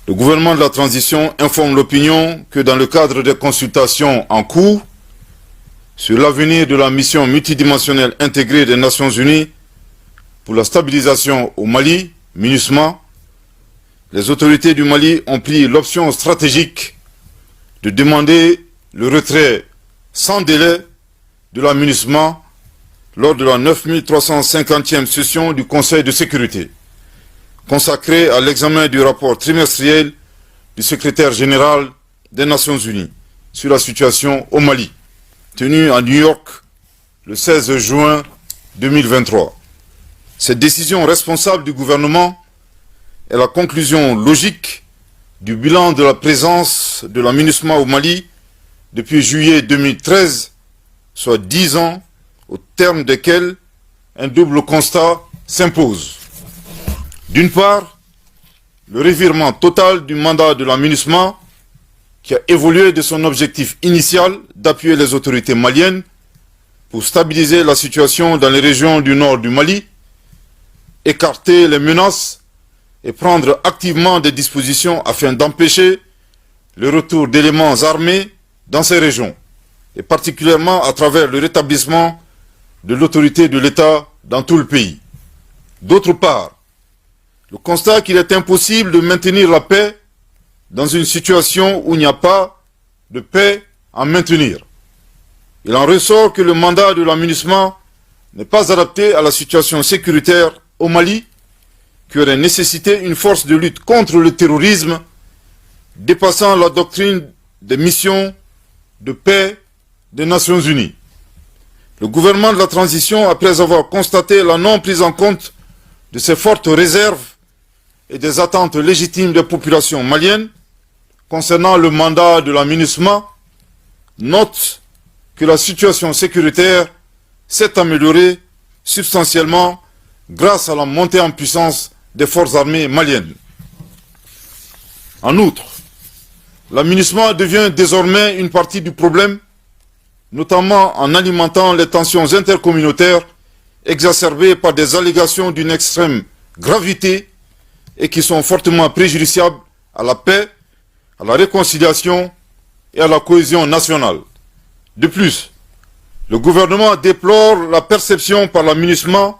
Le gouvernement de la transition informe l'opinion que dans le cadre des consultations en cours sur l'avenir de la mission multidimensionnelle intégrée des Nations Unies pour la stabilisation au Mali, MINUSMA, les autorités du Mali ont pris l'option stratégique de demander le retrait sans délai de la MINUSMA lors de la 9350e session du Conseil de sécurité, consacrée à l'examen du rapport trimestriel du secrétaire général des Nations Unies sur la situation au Mali, tenu à New York le 16 juin 2023. Cette décision responsable du gouvernement est la conclusion logique du bilan de la présence de la MINUSMA au Mali depuis juillet 2013, soit 10 ans, au terme desquels un double constat s'impose. D'une part, le revirement total du mandat de la MINUSMA, qui a évolué de son objectif initial d'appuyer les autorités maliennes pour stabiliser la situation dans les régions du nord du Mali, écarter les menaces et prendre activement des dispositions afin d'empêcher le retour d'éléments armés dans ces régions, et particulièrement à travers le rétablissement de l'autorité de l'État dans tout le pays. D'autre part, le constat qu'il est impossible de maintenir la paix dans une situation où il n'y a pas de paix à maintenir. Il en ressort que le mandat de la MINUSMA n'est pas adapté à la situation sécuritaire au Mali, qui aurait nécessité une force de lutte contre le terrorisme dépassant la doctrine des missions de paix des Nations Unies. Le gouvernement de la transition, après avoir constaté la non prise en compte de ces fortes réserves et des attentes légitimes des populations maliennes concernant le mandat de la MINUSMA, note que la situation sécuritaire s'est améliorée substantiellement grâce à la montée en puissance des forces armées maliennes. En outre, la MINUSMA devient désormais une partie du problème, notamment en alimentant les tensions intercommunautaires exacerbées par des allégations d'une extrême gravité et qui sont fortement préjudiciables à la paix, à la réconciliation et à la cohésion nationale. De plus, le gouvernement déplore la perception par la MINUSMA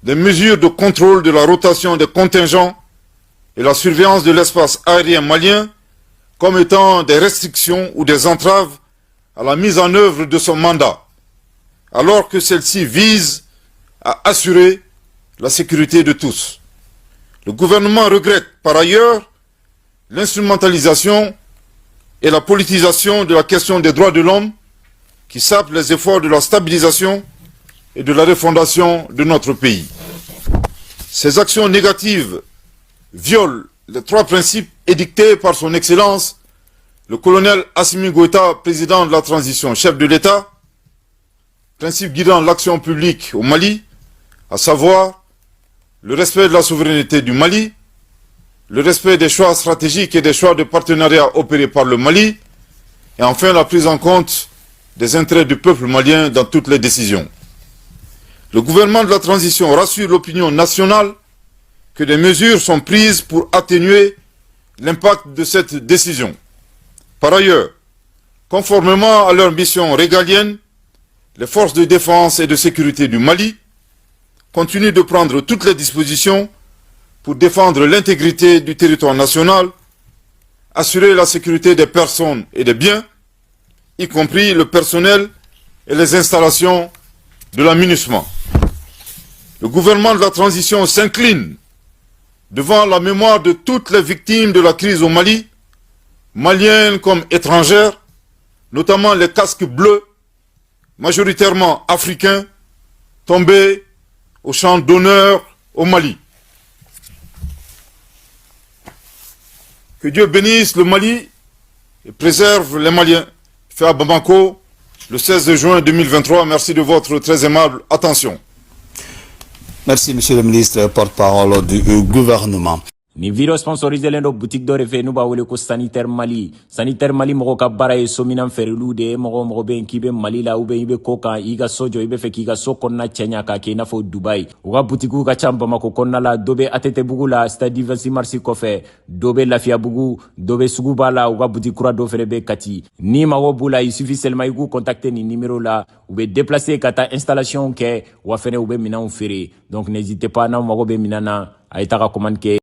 des mesures de contrôle de la rotation des contingents et la surveillance de l'espace aérien malien comme étant des restrictions ou des entraves à la mise en œuvre de son mandat, alors que celle-ci vise à assurer la sécurité de tous. Le gouvernement regrette par ailleurs l'instrumentalisation et la politisation de la question des droits de l'homme qui sape les efforts de la stabilisation et de la refondation de notre pays. Ces actions négatives violent les trois principes édictés par son Excellence, le colonel Assimi Goïta, président de la transition, chef de l'État, principe guidant l'action publique au Mali, à savoir le respect de la souveraineté du Mali, le respect des choix stratégiques et des choix de partenariat opérés par le Mali, et enfin la prise en compte des intérêts du peuple malien dans toutes les décisions. Le gouvernement de la transition rassure l'opinion nationale que des mesures sont prises pour atténuer l'impact de cette décision. Par ailleurs, conformément à leur mission régalienne, les forces de défense et de sécurité du Mali continuent de prendre toutes les dispositions pour défendre l'intégrité du territoire national, assurer la sécurité des personnes et des biens, y compris le personnel et les installations de la MINUSMA. Le gouvernement de la transition s'incline devant la mémoire de toutes les victimes de la crise au Mali, maliennes comme étrangères, notamment les casques bleus, majoritairement africains, tombés au champ d'honneur au Mali. Que Dieu bénisse le Mali et préserve les Maliens. Fait à Bamako, le 16 juin 2023. Merci de votre très aimable attention. Merci, Monsieur le ministre, porte-parole du gouvernement. Ni video sponsorisé lendo boutique do refe nou ba wele ko Sanitaire Mali. Sanitaire Mali moko ka bara e sominan ferulu de moko ben kibe Mali la ube ibe koka iga sojo ibe fe kiga so konna chenya ka ke na fo Dubai. Uga boutique ka chamba mako konna la dobe atete bugu la stade Vansi Marsi kofe dobe lafia bugu dobe sugu bala uga boutique kura do fere be kati. Ni mago bula il suffit seulement igu contacter ni numéro là ube déplacer kata installation ke wa fene ube minan fere. Donc n'hésitez pas na mago be minana a itaka commande ke